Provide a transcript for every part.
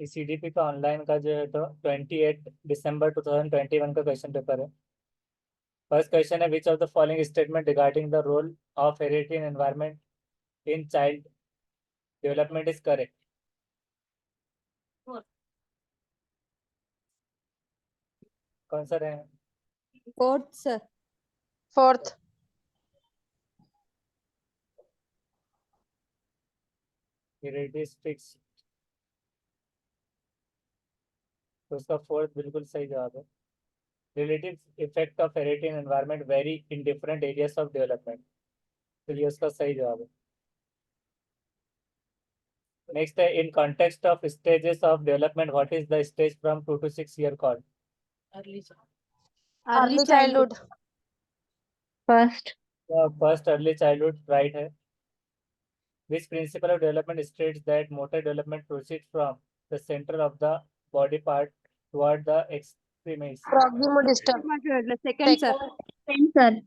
CDP का online का जो है तो 28 दिसंबर 2021 का क्वेश्चन पेपर है। फर्स्ट क्वेश्चन है, which of the following statement regarding the role of heritage in environment in child development is correct? कौन सा रहे? Fourth sir. Fourth. Heritage fix, तो उसका फोर्थ बिल्कुल सही जवाब है। Relative effect of heritage in environment vary in different areas of development, तो ये उसका सही जवाब है। नेक्स्ट है, in context of stages of development what is the stage from 2 to 6 year called? Early childhood. First. First early childhood right है। Which principle of development states that motor development proceeds from the center of the body part toward the extremis? Proximodistal. Second sir. Sir.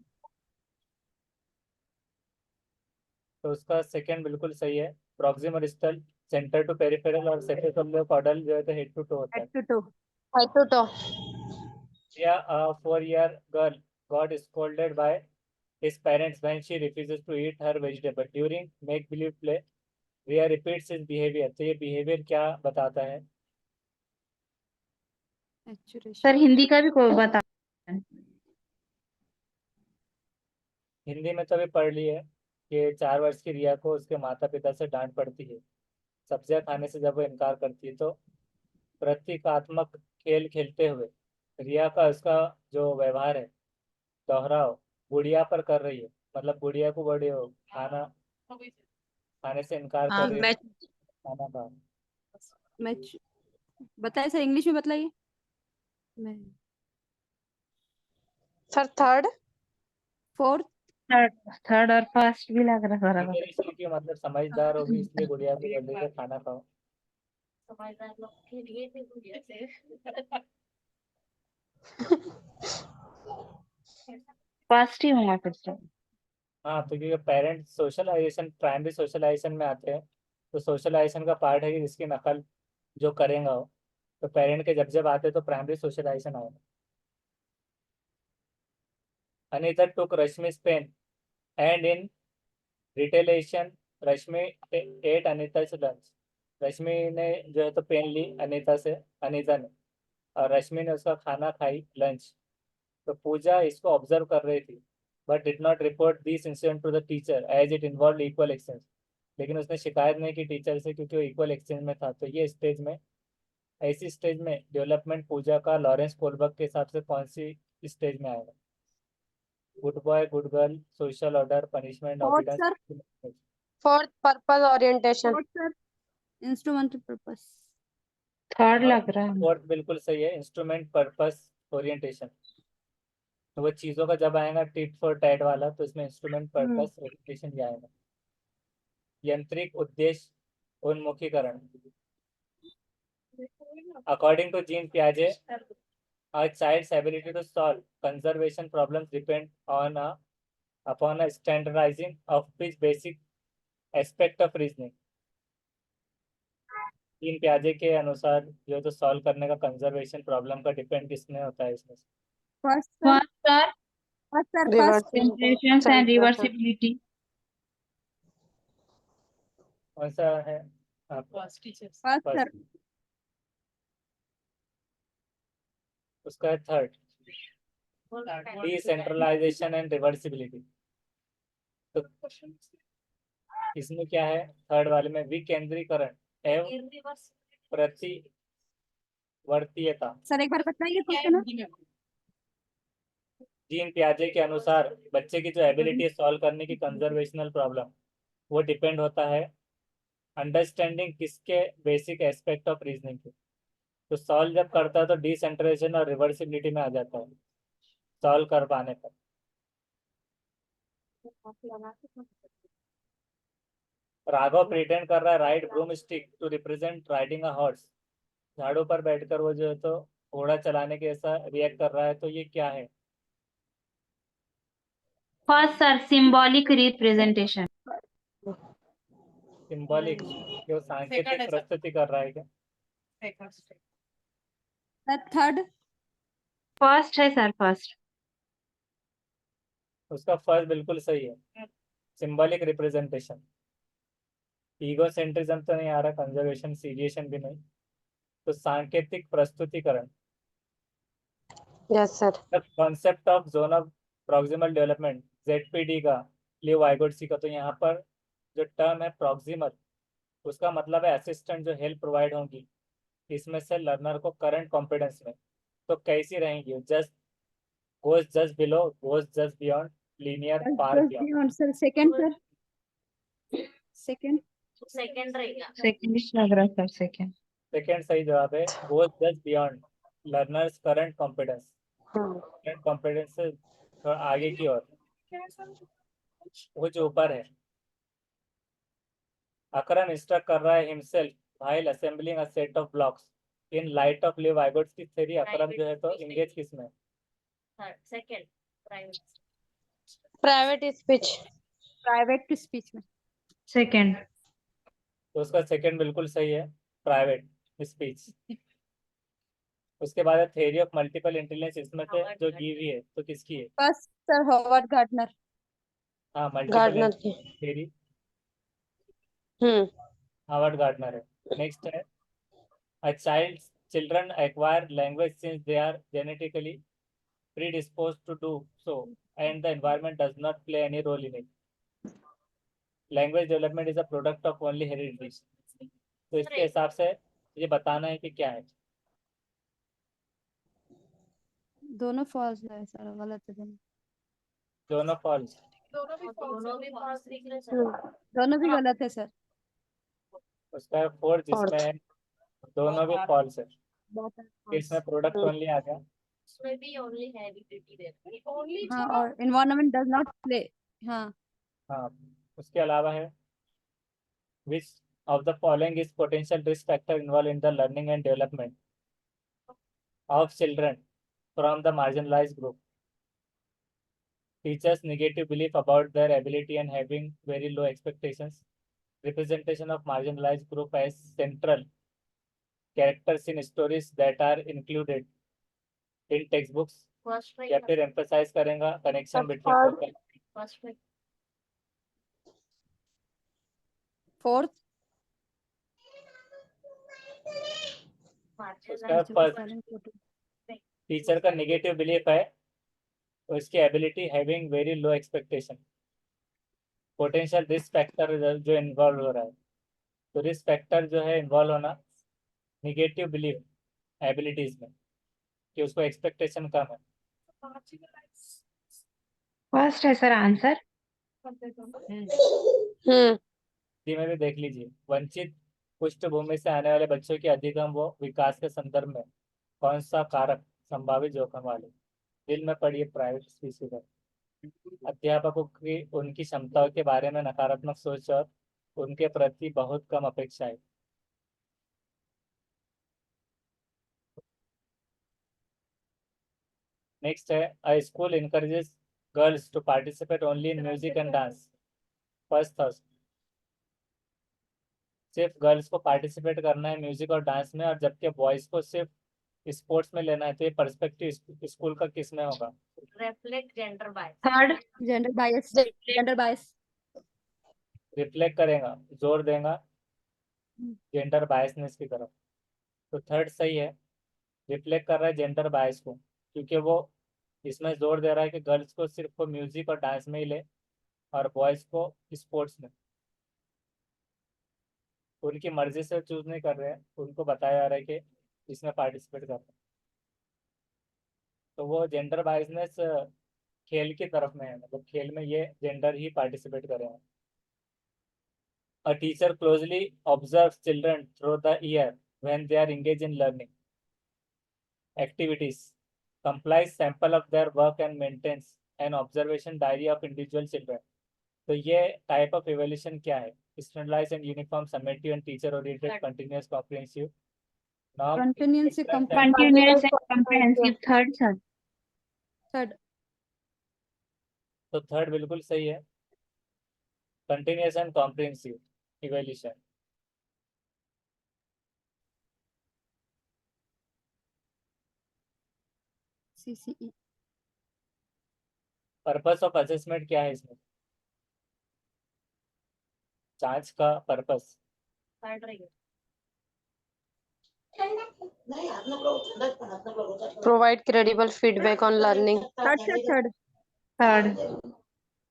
तो उसका second बिल्कुल सही है। Proximal distal centre to peripheral और cephalocaudal जो है तो head to toe होता है। Head to toe. Head to toe. Yeah, a 4-year girl got scolded by his parents when she refuses to eat her vegetable during make believe play. Rhea repeats his behavior. तो ये behaviour क्या बताता है? Sir Hindi का भी कोई बता। हिंदी में तो अभी पढ़ ली है कि 4 वर्ष की रिया को उसके माता पिता से डांट पड़ती है सब्जियां खाने से जब वो इनकार करती है। तो प्रतीकात्मक खेल खेलते हुए रिया का उसका जो व्यवहार है दोहराव गुड़िया पर कर रही है, मतलब गुड़िया को बड़ी हो खाना खाने से इनकार कर रही है, खाना खा। मैं बताइए सर, इंग्लिश में बताइए। मैं सर थर्ड। फोर्थ। थर्ड और फर्स्ट भी लग रहा है। की मतलब समझदार होगी इसलिए गुड़िया को बोल रही है खाना खाओ। समझदार लोग के लिए भी गुड़िया से फर्स्ट ही होगा फिर से। हाँ, तो क्योंकि पेरेंट सोशलाइजेशन प्राइमरी सोशलाइजेशन में आते हैं, तो सोशलाइजेशन का पार्ट है कि जिसकी नकल जो करेगा हो, तो पेरेंट के जब जब आते हैं तो प्राइमरी सोशलाइजेशन आएगा। Anita took Rashmi's pen and in retaliation Rashmi ate अनीता's lunch। रश्मि ने जो है तो पेन ली अनीता से, अनीता ने, और रश्मि ने उसका खाना खाई लंच। तो पूजा इसको ऑब्जर्व कर रही थी but did not report this incident to the teacher as it involve equal exchange. लेकिन उसने शिकायत नहीं की टीचर से क्योंकि वो इक्वल एक्सचेंज में था। तो ये स्टेज में, ऐसी स्टेज में डेवलपमेंट पूजा का लॉरेंस कोलबर्ग के हिसाब से कौन सी स्टेज में आएगा? Good boy, good girl, social order, punishment, fourth obedience? Sir. Fourth purpose orientation. Fourth sir, instrumental purpose. Third लग रहा है। फोर्थ बिल्कुल सही है, इंस्ट्रूमेंट पर्पस ओरिएंटेशन। तो वो चीज़ों का जब आएगा टिट फॉर टैट वाला, तो इसमें इंस्ट्रूमेंट पर्पस ओरिएंटेशन ही आएगा। यंत्रिक उद्देश्य उन्मुखीकरण। अकॉर्डिंग टू जीन पियाजे, a child's ability to solve conservation problems depend upon a standardizing of which basic aspect of reasoning? Jean पियाजे के अनुसार जो तो सॉल्व करने का कंजर्वेशन प्रॉब्लम का डिपेंड किसमें होता है इसमें? First sir. First sir. First sir. First. Generation and reversibility. कौन सा है? First sir. उसका है थर्ड, डिसेंट्रलाइजेशन एंड रिवर्सिबिलिटी। तो इसमें क्या है थर्ड वाले में? विकेंद्रीकरण एवं प्रतिवर्तीयता। सर एक बार बताइए क्वेश्चन। जीन पियाजे के अनुसार बच्चे की जो एबिलिटी है सॉल्व करने की कंजर्वेशनल प्रॉब्लम, वो डिपेंड होता है अंडरस्टैंडिंग किसके? बेसिक एस्पेक्ट ऑफ रीजनिंग के। तो सॉल्व जब करता है तो डिसेंट्रलाइजेशन और रिवर्सिबिलिटी में आ जाता है सॉल्व कर पाने पर। राघव प्रिटेंड कर रहा है right broom stick to represent riding a horse. झाड़ू पर बैठकर वो जो है तो घोड़ा चलाने के ऐसा रिएक्ट कर रहा है, तो ये क्या है? First, sir, symbolic representation. Symbolic जो सांकेतिक प्रस्तुति कर रहा है क्या? सर थर्ड First है sir, first. उसका फर्स्ट बिल्कुल सही है, सिंबॉलिक रिप्रेजेंटेशन। ईगोसेंट्रिज्म तो नहीं आ रहा, कंजर्वेशन सीरिएशन भी नहीं, तो सांकेतिक प्रस्तुतिकरण। Yes, sir. The concept of zone of proximal development ZPD का लियो वाइगोट्स्की का, तो यहाँ पर जो टर्म है प्रॉक्सिमल, उसका मतलब है असिस्टेंट जो हेल्प प्रोवाइड होगी इसमें से लर्नर को करंट कॉम्पिटेंस में। तो कैसी रहेंगी? Just goes just below, goes just beyond, linear, far beyond. Sir second sir second second रहेगा। Second लग रहा है sir, second. सेकेंड सही जवाब है, goes just beyond learners current competence. Current competence से थोड़ा आगे की ओर, वो जो ऊपर है। अकरम इंस्ट्रक्ट कर रहा है himself while assembling a set of blocks in light of Leo Vygotsky theory. Akram जो है तो इंगेज किसमें? Third second private. Private speech. Private speech में Second. तो उसका सेकंड बिल्कुल सही है, प्राइवेट स्पीच। उसके बाद है थ्योरी ऑफ मल्टीपल इंटेलिजेंस, इसमें से जो गी हुई है तो किसकी है? फर्स्ट सर हॉवर्ड गार्डनर हाँ, मल्टीपल Gardner की. Theory Hmm. हार्वर्ड गार्डनर है। नेक्स्ट है a children acquire language since they are genetically predisposed to do so and the environment does not play any role in it. Language development is a product of only heredity. तो इसके हिसाब से ये बताना है कि क्या है। दोनों फॉल्स है सर, गलत है दोनों। दोनों फॉल्स। दोनों भी पास दिख रहे सर। Hmm. दोनों भी गलत है सर। उसका फोर्थ जिसमें दोनों भी फॉल्स है, इसमें प्रोडक्ट ओनली आ गया। उसमें भी ओनली हैबिलिटी देते ओनली। हाँ, और एनवायरनमेंट डज नॉट प्ले। हाँ हाँ, उसके अलावा है which of the following is potential risk factor involved in the learning and development of children from the marginalized group? Teachers' negative belief about their ability and having very low expectations. Representation of marginalized group as central characters in stories that are included in textbooks. First या रहेगा। फिर emphasize करेगा connection between Third. local. First रहेगा। Fourth उसका first teacher का negative belief है, उसकी ability having very low expectation. Potential risk factor जो इन्वॉल्व हो रहा है, तो रिस्क फैक्टर जो है इन्वॉल्व होना नेगेटिव बिलीफ एबिलिटीज में कि उसको एक्सपेक्टेशन कम है। First है sir answer. Hmm. हिंदी में भी देख लीजिए, वंचित पृष्ठभूमि से आने वाले बच्चों के अधिगम व विकास के संदर्भ में कौन सा कारक संभावित जोखिम वाले? दिल में पड़ी प्राइवेट स्पीच। अध्यापकों की उनकी क्षमताओं के बारे में नकारात्मक सोच और उनके प्रति बहुत कम अपेक्षाएं। नेक्स्ट है a school encourages girls to participate only in music and dance. First थर्स्ट, सिर्फ गर्ल्स को पार्टिसिपेट करना है म्यूजिक और डांस में, और जबकि बॉयज को सिर्फ स्पोर्ट्स में लेना है, तो ये पर्सपेक्टिव स्कूल का किस में होगा? Reflect gender bias. Third. Gender bias. Gender bias reflect करेगा, जोर देगा जेंडर बायसनेस की तरफ। तो थर्ड सही है, रिफ्लेक्ट कर रहा है जेंडर बायस को, क्योंकि वो इसमें जोर दे रहा है कि गर्ल्स को सिर्फ वो म्यूजिक और डांस में ही ले और बॉयज को स्पोर्ट्स में। उनकी मर्जी से चूज नहीं कर रहे हैं, उनको बताया जा रहा है कि इसमें पार्टिसिपेट करना है। तो वो जेंडर बायसनेस खेल की तरफ में है, मतलब खेल में ये जेंडर ही पार्टिसिपेट करेंगे। A teacher closely observes children through the year when they are engaged in learning activities, compiles sample of their work and maintains an observation diary of individual children. तो ये type of evaluation क्या है? Standardized and uniform, summative and teacher oriented, continuous, comprehensive. Now, Continuous, Continuous and comprehensive. Third sir. Third तो third बिल्कुल सही है, continuous and comprehensive evaluation. CCE purpose of assessment क्या है इसमें, जांच का पर्पस? थर्ड रहेगा। Provide credible feedback on learning. Third third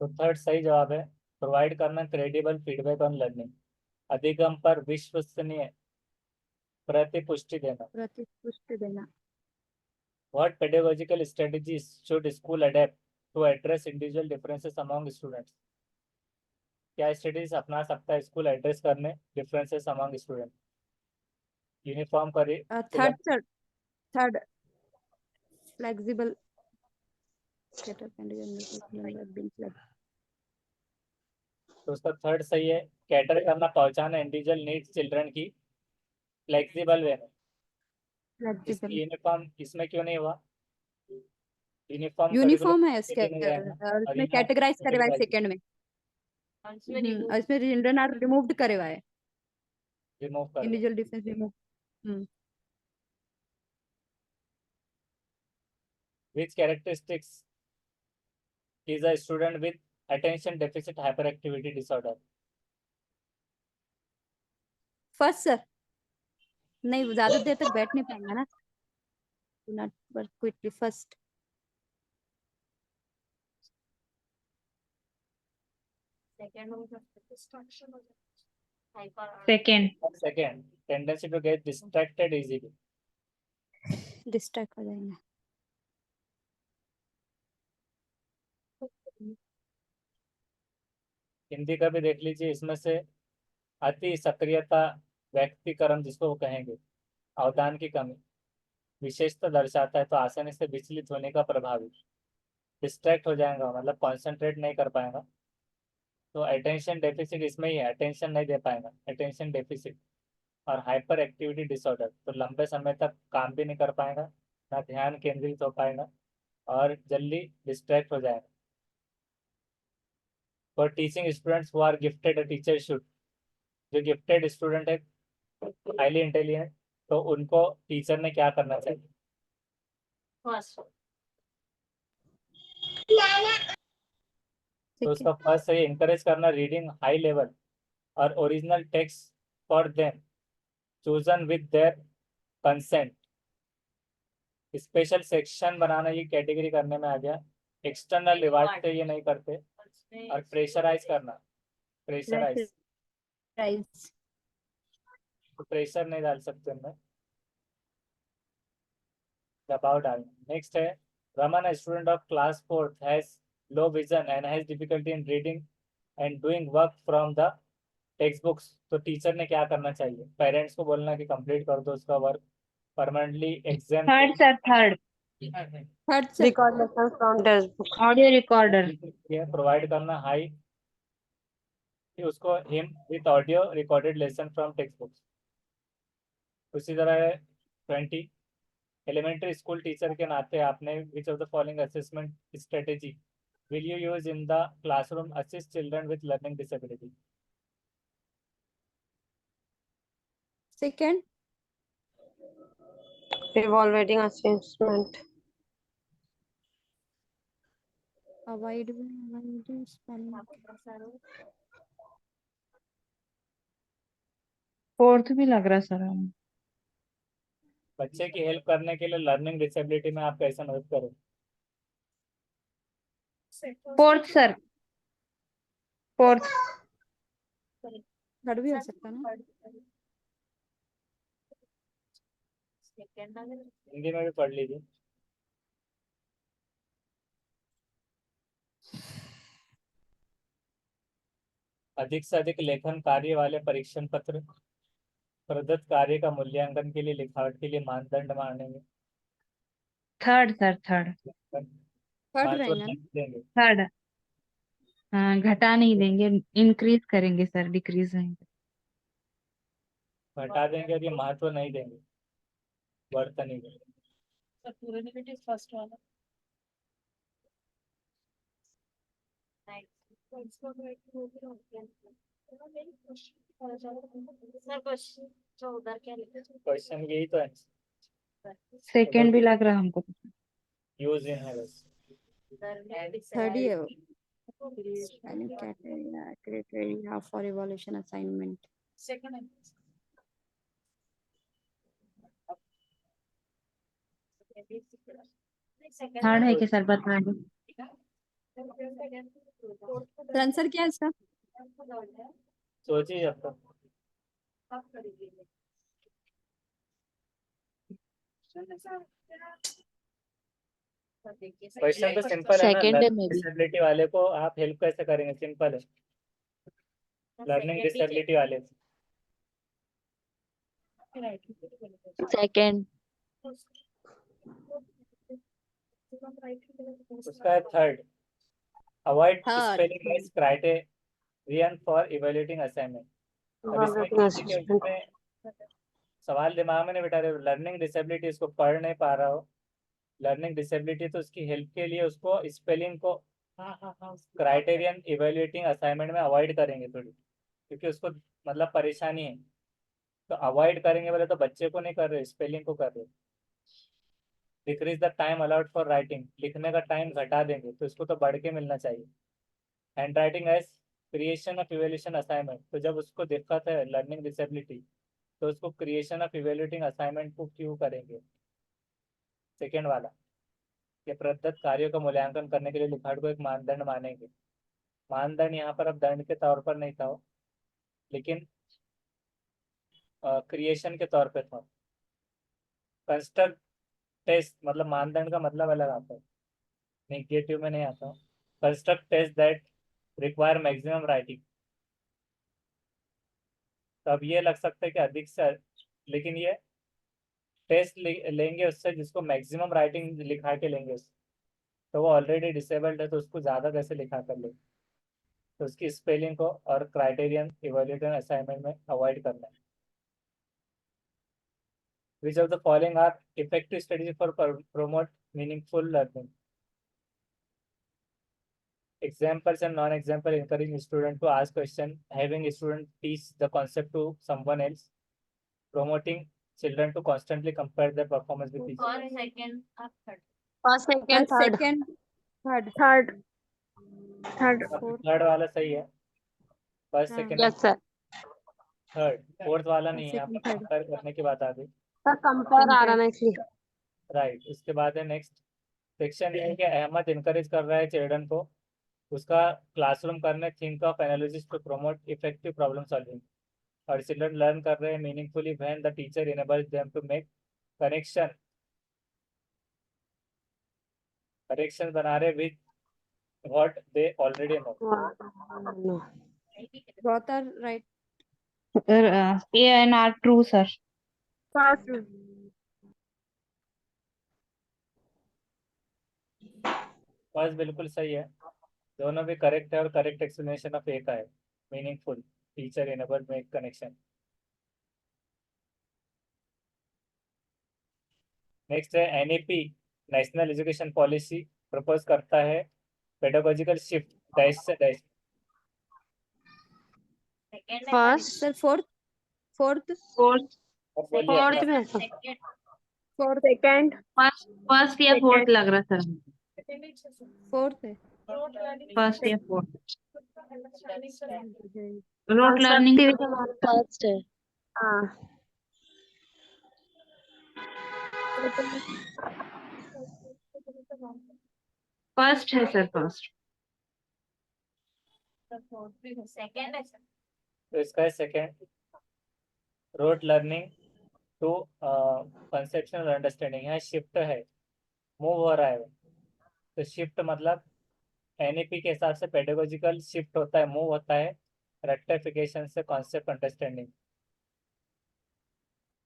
तो थर्ड सही जवाब है, प्रोवाइड करना क्रेडिबल फीडबैक ऑन लर्निंग, अधिगम पर विश्वसनीय प्रतिपुष्टि देना। प्रतिपुष्टि देना। What pedagogical strategies should school adapt to address individual differences among students? क्या स्ट्रेटेजीज अपना सकता है स्कूल एड्रेस करने differences among student? Uniform third third flexible तो उसका थर्ड सही है, कैटर करना पहुंचाना इंडिविजुअल नीड्स चिल्ड्रन की फ्लेक्सिबल वे में। फ्लेक्सिबल यूनिफॉर्म इसमें क्यों नहीं हुआ? यूनिफॉर्म यूनिफॉर्म है इसके नहीं रहेगा और और इसमें यहाँ कैटेगराइज करे हुआ है categorize सेकंड में। और इसमें और इसमें चिल्ड्रन आर रिमूव्ड करे हुआ है, रिमूव कर। Individual difference remove. Which characteristics is a student with attention deficit hyperactivity disorder? First sir, नहीं वो ज्यादा देर तक बैठ नहीं पाएंगा ना, not work quickly. First second हो जाता है, डिस्ट्रैक्शन हो जाता है, hyper second Second, tendency to get distracted easily. Distract हो जाएंगे। हिंदी का भी देख लीजिए, इसमें से अति सक्रियता, व्यक्तिकरण जिसको वो कहेंगे, अवधान की कमी, विशेषता दर्शाता है तो आसानी से विचलित होने का प्रभावी, डिस्ट्रैक्ट हो जाएगा मतलब कॉन्सेंट्रेट नहीं कर पाएगा, तो अटेंशन डेफिसिट इसमें ही है, अटेंशन नहीं दे पाएगा, अटेंशन डेफिसिट। और हाइपर एक्टिविटी डिसऑर्डर, तो लंबे समय तक काम भी नहीं कर पाएगा, ना ध्यान केंद्रित हो पाएगा और जल्दी डिस्ट्रैक्ट हो जाएगा। For teaching students who are gifted, a teacher should, जो गिफ्टेड स्टूडेंट है हाईली इंटेलिजेंट, तो उनको टीचर ने क्या करना चाहिए? फर्स्ट तो उसका फर्स्ट है इंकरेज करना रीडिंग हाई लेवल और original text for them chosen with their consent. Special section बनाना ये कैटेगरी करने में आ गया, एक्सटर्नल रिवार्ड से ये नहीं करते। और प्रेशराइज करना, प्रेशराइज राइज प्रेशर नहीं डाल सकते उनमें, दबाव डालना। नेक्स्ट है Raman, student of class 4th has low vision and has difficulty in reading and doing work from the text books, तो टीचर ने क्या करना चाहिए? पेरेंट्स को बोलना कि कंप्लीट कर दो उसका work, permanently exam third sir third third sir Record lessons from textbook. Audio recorder provide करना हाई, उसको him with audio recorded lesson from text books. उसी तरह है 20, एलिमेंट्री स्कूल टीचर के नाते आपने विच of the following assessment strategy will you use in the classroom assist children with learning disability? Second Evaluating assessment. Avoid spelling. Fourth भी लग रहा sir हमें। बच्चे की हेल्प करने के लिए लर्निंग डिसेबिलिटी में आप कैसे मदद करें? फोर्थ सर फोर्थ थर्ड भी हो सकता है ना। सेकंड हिंदी में भी पढ़ लीजिए। अधिक से अधिक लेखन कार्य वाले परीक्षण पत्र प्रदत्त कार्य का मूल्यांकन के लिए लिखावट के लिए मानदंड मानेंगे, थर्ड सर थर्ड थर्ड रहेगा ना। देंगे। थर्ड हाँ, घटा नहीं देंगे, इंक्रीज करेंगे सर, डिक्रीज नहीं। घटा देंगे और ये महत्व नहीं देंगे, वर्थ नहीं देंगे। पूरे नेगेटिव फर्स्ट वाला सर क्वेश्चन जो उधर क्या लिखे क्वेश्चन यही तो है, सेकंड भी लग रहा हमको। यूज इन है बस। थर्ड ही है वो planning criteria criteria for evaluation assignment second third है कि सर बता दो। तो आंसर क्या है इसका सोचिए जब तक। क्वेश्चन तो सिंपल है ना, Second है लर्निंग maybe. डिसेबिलिटी वाले को आप हेल्प कैसे करेंगे, सिंपल है। लर्निंग डिसेबिलिटी वाले Second. उसका है third, avoid Third, spelling as criterion for evaluating assignment. अब इसमें Evaluating किसी के assessment. उसमें सवाल दिमाग में नहीं बिठा रहे, लर्निंग डिसेबिलिटी उसको पढ़ नहीं पा रहा हो, लर्निंग डिसेबिलिटी तो उसकी हेल्प के लिए उसको स्पेलिंग को क्राइटेरियन इवैल्यूएटिंग असाइनमेंट में अवॉइड करेंगे थोड़ी, क्योंकि उसको मतलब परेशानी है, तो अवॉइड करेंगे बोले तो बच्चे को नहीं कर रहे, स्पेलिंग को कर रहे। Decrease the time allowed for writing, लिखने का टाइम घटा देंगे तो इसको तो बढ़ के मिलना चाहिए। Handwriting as creation of evaluation assignment, तो जब उसको दिक्कत है लर्निंग डिसेबिलिटी तो उसको क्रिएशन ऑफ इवेल्यूटिंग असाइनमेंट को क्यों करेंगे। सेकेंड वाला, ये प्रदत्त कार्यों का मूल्यांकन करने के लिए लिखावट को एक मानदंड मानेंगे। मानदंड यहाँ पर अब दंड के तौर पर नहीं था वो, लेकिन क्रिएशन के तौर पे था। कंस्ट्रक्ट टेस्ट मतलब मानदंड का मतलब अलग आता है, नेगेटिव में नहीं आता। Construct test that require maximum writing, तो अब ये लग सकता है कि अधिक से, लेकिन ये टेस्ट लेंगे उससे जिसको मैक्सिमम राइटिंग लिखा के लेंगे उससे, तो वो ऑलरेडी डिसेबल्ड है तो उसको ज़्यादा कैसे लिखा कर ले, तो उसकी स्पेलिंग को और क्राइटेरियन इवैल्यूएशन असाइनमेंट में अवॉइड करना है। Which of the following are effective strategy for promote meaningful learning? Examples and non-example encouraging student to ask question, having student teach the concept to someone else, promoting children to constantly compare their performance with each other. और second आप third First, second, first, third. second, third, Third. Third. fourth, third वाला सही है, first हाँ, second Yes, sir. Third, fourth वाला नहीं है, यहाँ second, पर third. कंपेयर करने की बात आ गई। Sir, compare आ रहा ना इसलिए. राइट, उसके बाद है नेक्स्ट सेक्शन, ये है कि अहमद इनकरेज कर रहा है चिल्ड्रन को उसका क्लासरूम करने think of analysis to promote effective problem solving, और चिल्ड्रन लर्न कर रहे हैं meaningfully when the teacher enables them to make correction बना रहे with what they already know. No. Both are right. A and R true sir. First. First बिल्कुल सही है, दोनों भी करेक्ट है और करेक्ट एक्सप्लेनेशन ऑफ ए का है, meaningful teacher enable make connection. Next है NEP national education policy propose करता है पेडागोजिकल शिफ्ट डैश से डैश। Second First. Sir, fourth, Fourth. और बोलिए Fourth अपना। में sir. Second fourth, Second. First या फोर्थ लग रहा सर, fourth है. फर्स्ट या fourth. Okay. Rote learning Constructivity हमारा first है. हाँ. फर्स्ट है सर, फर्स्ट। सेकंड है सर तो इसका है second, rote learning to conceptual understanding, यहाँ शिफ्ट है, मूव हो रहा है वो। तो शिफ्ट मतलब एनईपी के हिसाब से पेडागोजिकल शिफ्ट होता है, मूव होता है रेक्टिफिकेशन से कॉन्सेप्ट अंडरस्टैंडिंग,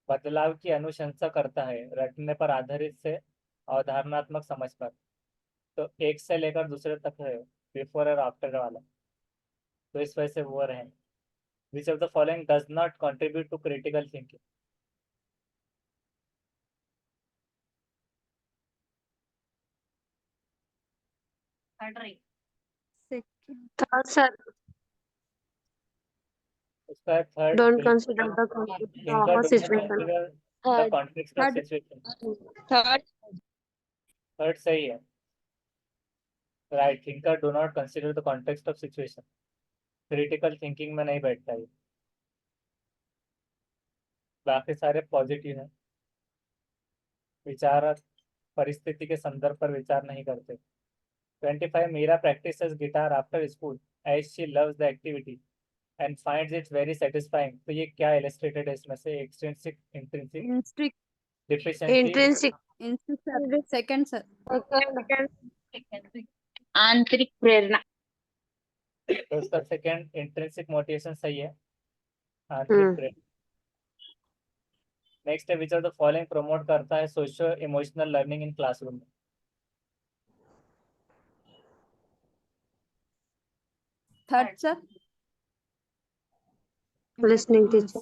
बदलाव की अनुशंसा करता है रटने पर आधारित से अवधारणात्मक समझ पर। तो एक से लेकर दूसरे तक है, बिफोर और आफ्टर वाला, तो इस वजह से वो रहे। Which of the following does not contribute to critical thinking? Third रही Second. Third, sir. उसका third Don't consider the context thinker of a do not situation. consider the Third. context of Third. situation. Third. Third सही है, right. Thinker do not consider the context of situation, critical thinking में नहीं बैठता है। बाकी सारे positive हैं। विचारक परिस्थिति के संदर्भ पर विचार नहीं करते। 25 Meera practices guitar after school as she loves the activity and finds it very satisfying। तो ये क्या illustrated है इसमें से? extrinsic, intrinsic, Intrinsic. deficiency, Intrinsic. Intrinsic, sir. Second, sir. Second. आंतरिक प्रेरणा। तो उसका सेकंड इंट्रिंसिक मोटिवेशन सही है, आंतरिक प्रेरणा। नेक्स्ट है which of the following promote करता है socio emotional learning in classroom. Third, sir. Listening teacher.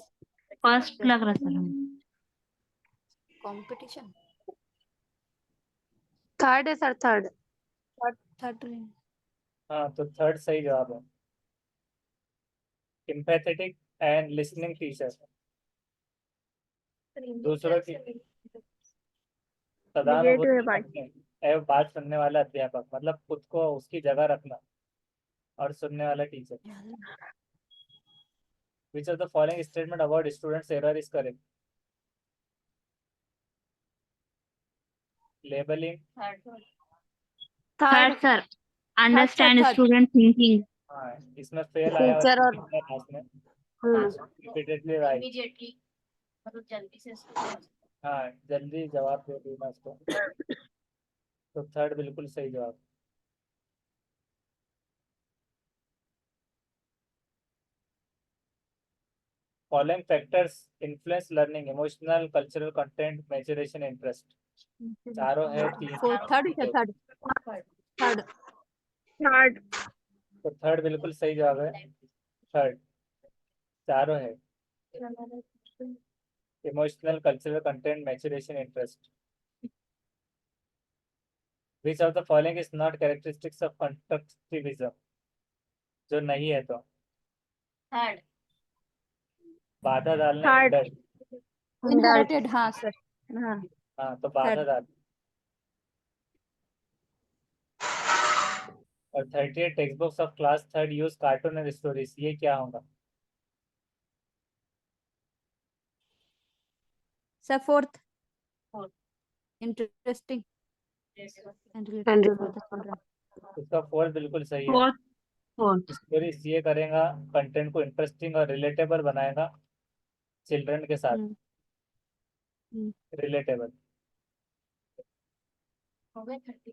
First लग रहा सर हमें। Competition. Third है sir, third. Third. हाँ, तो थर्ड सही जवाब है। एम्पैथेटिक एंड लिसनिंग टीचर, दूसरों की सदानुभूति रखने एवं बात सुनने वाला अध्यापक, मतलब खुद को उसकी जगह रखना और सुनने वाला teacher. Which of the following statement about students error is correct. Labelling, third Third. Sir, understand third. Student thinking. हाँ इसमें फेल आया Teacher और लास्ट में हम्म, रिपीटेडली राइट। Immediately, मतलब जल्दी से इसको हाँ जल्दी जवाब दे दूंगा उसको। तो थर्ड बिल्कुल सही जवाब। Following factors influence learning, emotional, cultural content, maturation, interest. चारों है, तीन। Fourth, third, sir. Third. Third. third. तो थर्ड बिल्कुल सही जवाब है, थर्ड। चारों है, emotional, cultural content, maturation, interest. Which of the following is not characteristics of constructivism. जो नहीं है तो थर्ड बाधा डालना, Third. हिंडर। Inherited, हाँ sir. हाँ. हाँ तो बाधा Third. डाल। और 38 text books of class third use cartoon and stories, ये क्या होगा? Sir, fourth. Fourth. Interesting and related And for the children. इसका फोर्थ बिल्कुल सही है। फोर्थ फोर्थ स्टोरीज ये करेगा, कंटेंट को इंटरेस्टिंग और रिलेटेबल बनाएगा चिल्ड्रन के साथ। हम्म. रिलेटेबल। हो गए 30।